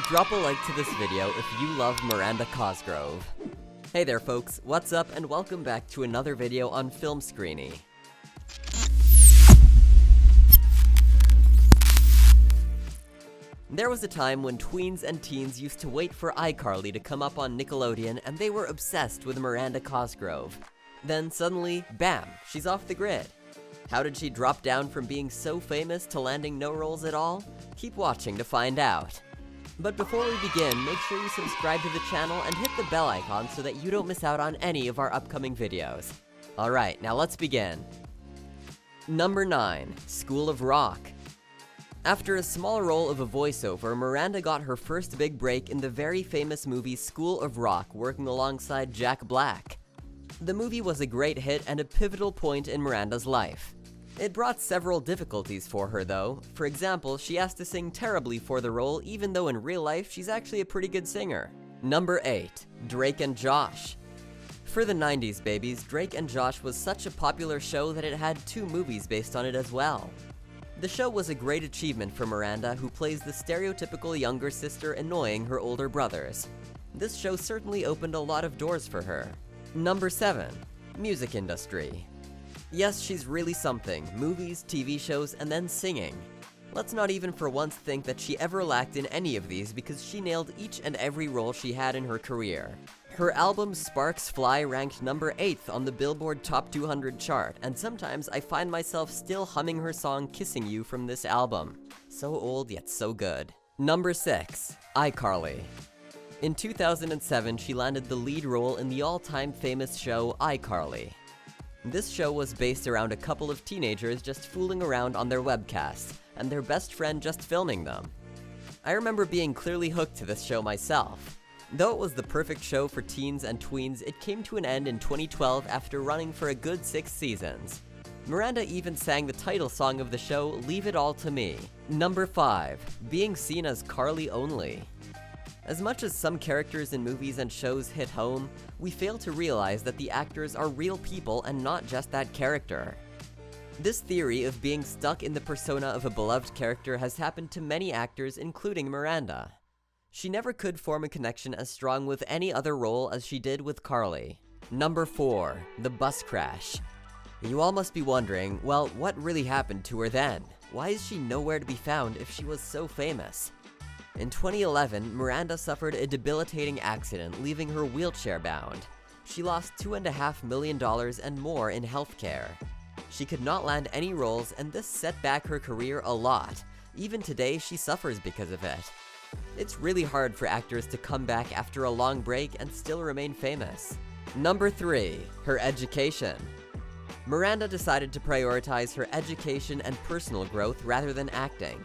Drop a like to this video if you love Miranda Cosgrove. Hey there folks, what's up and welcome back to another video on Film Screeny. There was a time when tweens and teens used to wait for iCarly to come up on Nickelodeon and they were obsessed with Miranda Cosgrove. Then suddenly, bam, she's off the grid. How did she drop down from being so famous to landing no roles at all? Keep watching to find out. But before we begin, make sure you subscribe to the channel and hit the bell icon so that you don't miss out on any of our upcoming videos. Alright, now let's begin. Number 9. School of Rock. After a small role of a voiceover, Miranda got her first big break in the very famous movie School of Rock, working alongside Jack Black. The movie was a great hit and a pivotal point in Miranda's life. It brought several difficulties for her though. For example, she has to sing terribly for the role even though in real life she's actually a pretty good singer. Number 8. Drake and Josh. For the 90s babies, Drake and Josh was such a popular show that it had 2 movies based on it as well. The show was a great achievement for Miranda, who plays the stereotypical younger sister annoying her older brothers. This show certainly opened a lot of doors for her. Number 7. Music industry. Yes, she's really something. Movies, TV shows, and then singing. Let's not even for once think that she ever lacked in any of these because she nailed each and every role she had in her career. Her album Sparks Fly ranked number 8th on the Billboard Top 200 chart, and sometimes I find myself still humming her song Kissing You from this album. So old yet so good. Number 6. iCarly. In 2007, she landed the lead role in the all-time famous show iCarly. This show was based around a couple of teenagers just fooling around on their webcasts, and their best friend just filming them. I remember being clearly hooked to this show myself. Though it was the perfect show for teens and tweens, it came to an end in 2012 after running for a good 6 seasons. Miranda even sang the title song of the show, Leave It All to Me. Number 5. Being seen as Carly only. As much as some characters in movies and shows hit home, we fail to realize that the actors are real people and not just that character. This theory of being stuck in the persona of a beloved character has happened to many actors, including Miranda. She never could form a connection as strong with any other role as she did with Carly. Number 4. The bus crash. You all must be wondering, well, what really happened to her then? Why is she nowhere to be found if she was so famous? In 2011, Miranda suffered a debilitating accident, leaving her wheelchair-bound. She lost $2.5 million and more in healthcare. She could not land any roles, and this set back her career a lot. Even today, she suffers because of it. It's really hard for actors to come back after a long break and still remain famous. Number 3. Her education. Miranda decided to prioritize her education and personal growth rather than acting.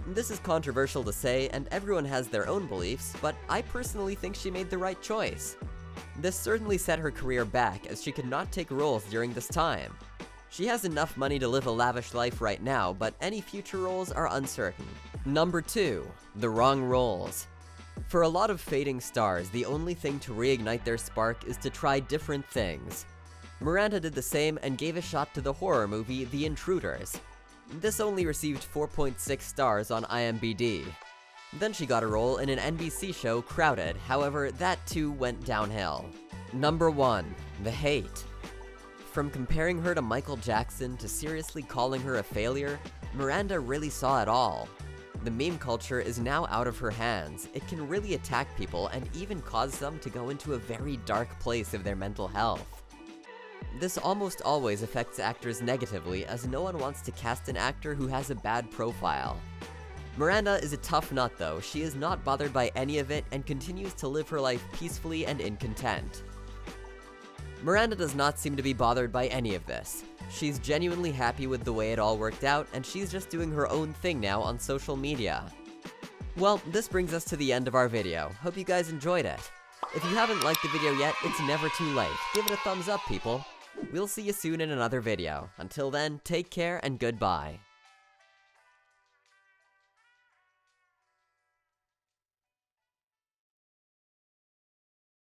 This is controversial to say, and everyone has their own beliefs, but I personally think she made the right choice. This certainly set her career back, as she could not take roles during this time. She has enough money to live a lavish life right now, but any future roles are uncertain. Number 2. The wrong roles. For a lot of fading stars, the only thing to reignite their spark is to try different things. Miranda did the same and gave a shot to the horror movie The Intruders. This only received 4.6 stars on IMDb. Then she got a role in an NBC show, Crowded, however, that too went downhill. Number 1. The hate. From comparing her to Michael Jackson to seriously calling her a failure, Miranda really saw it all. The meme culture is now out of her hands. It can really attack people and even cause them to go into a very dark place of their mental health. This almost always affects actors negatively, as no one wants to cast an actor who has a bad profile. Miranda is a tough nut though. She is not bothered by any of it and continues to live her life peacefully and in content. Miranda does not seem to be bothered by any of this. She's genuinely happy with the way it all worked out, and she's just doing her own thing now on social media. Well, this brings us to the end of our video. Hope you guys enjoyed it. If you haven't liked the video yet, it's never too late. Give it a thumbs up, people. We'll see you soon in another video. Until then, take care and goodbye.